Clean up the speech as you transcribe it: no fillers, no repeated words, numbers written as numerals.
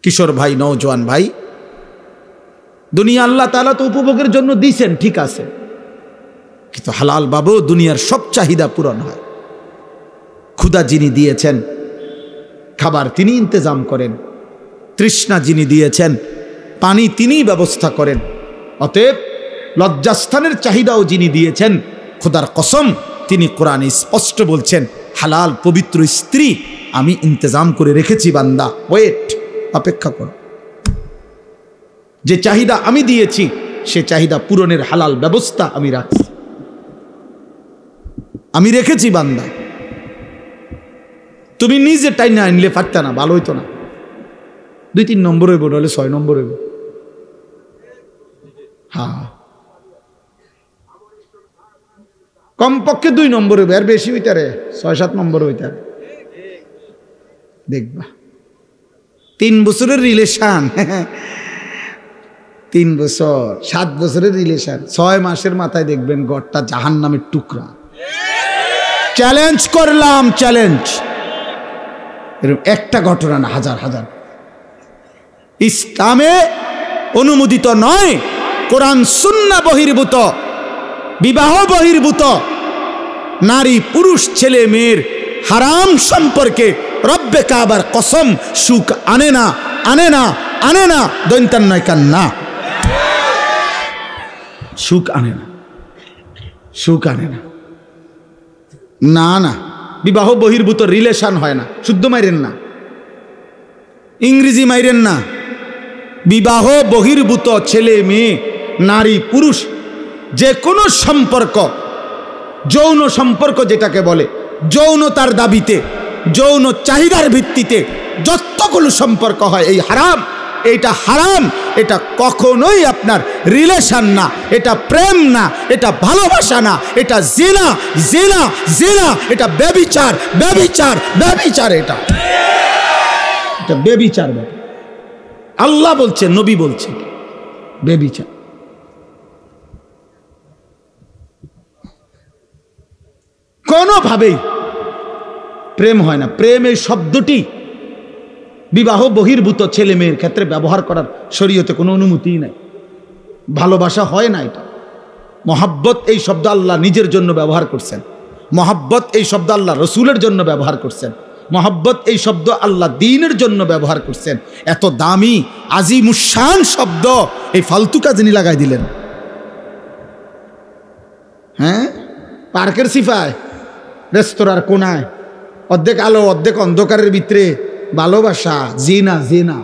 কিশোর ভাই, নওজোয়ান ভাই, দুনিয়া আল্লাহ তাআলা তো উপভোগের জন্য দিয়েছেন, ঠিক আছে, কিন্তু হালাল বাবু দুনিয়ার সব চাহিদা পূরণ হয়। ক্ষুধা যিনি দিয়েছেন খাবার তিনি ইন্তজাম করেন, তৃষ্ণা যিনি দিয়েছেন পানি তিনিই ব্যবস্থা করেন। অতএব লজ্জাস্থানের চাহিদাও যিনি দিয়েছেন, খোদার কসম তিনি কোরআনে স্পষ্ট বলছেন, হালাল পবিত্র স্ত্রী আমি ইন্তজাম করে রেখেছি বান্দা, ওয়েট, অপেক্ষা করো। যে চাহিদা আমি দিয়েছি সে চাহিদা পূরণের হালাল ব্যবস্থা আমি রাখছি, আমি রেখেছি বান্দা। তুমি নিজে টাই না আনলে পারতে না, ভালো হইতো না। 2-3 নম্বর হইব, নাহলে 6 নম্বর হইব। হ্যাঁ, কমপক্ষে 2 নম্বর হইবে, আর বেশি হইতারে 6-7 নম্বর হইতারে। দেখবা 3 বছরের রিলেশন, 3 বছর 7 বছরের রিলেশন, 6 মাসের মাথায় দেখবেন গড়টা জাহান্নামের টুকরা। চ্যালেঞ্জ করলাম, চ্যালেঞ্জ। এরকম একটা ঘটনা না, হাজার হাজার। ইসলামে অনুমোদিত নয়, কোরআন সুন্নাহ বহির্ভূত, বিবাহ বহির্ভূত নারী পুরুষ ছেলে মেয়ের হারাম সম্পর্কে রব্বে কাবার কসম সুখ আনে না, আনে না, আনে না, দৈন্তান নয় কান্না, সুখ আনে না, সুখ আনে না। না না, বিবাহ বহির্ভূত রিলেশন হয় না। শুদ্ধ মাইরেন না, ইংরেজি মাইরেন না। বিবাহ বহির্ভূত ছেলে মেয়ে নারী পুরুষ যে কোনো সম্পর্ক, যৌন সম্পর্ক যেটাকে বলে, যৌনতার দাবিতে, যৌন চাহিদার ভিত্তিতে যতগুলো সম্পর্ক হয়, এই হারাম, এটা হারাম। এটা কখনোই আপনার রিলেশন না, এটা প্রেম না, এটা ভালোবাসা না, এটা জিনা, জিনা, জিনা, এটা ব্যভিচার, ব্যভিচার, ব্যভিচার, এটা ব্যভিচার। আল্লাহ বলছেন, নবী বলছেন ব্যভিচার। কোনোভাবেই প্রেম হয় না। প্রেম এই শব্দটি বিবাহ বহির্ভূত ছেলে মেয়ের ক্ষেত্রে ব্যবহার করার শরীয়তে কোনো অনুমতি নাই। ভালোবাসা হয় না এটা। মহাব্বত এই শব্দ আল্লাহ নিজের জন্য ব্যবহার করছেন, মহাব্বত এই শব্দ আল্লাহ রসুলের জন্য ব্যবহার করছেন, মহাব্বত এই শব্দ আল্লাহ দ্বীনের জন্য ব্যবহার করছেন। এত দামি আজিমুশান শব্দ এই ফালতু কাজে লাগাই দিলেন। হ্যাঁ, পার্কের সিফায়, রেস্তোরাঁর কোনায়, অর্ধেক আলো অর্ধেক অন্ধকারের ভিতরে ভালোবাসা, জিনা, জিনা।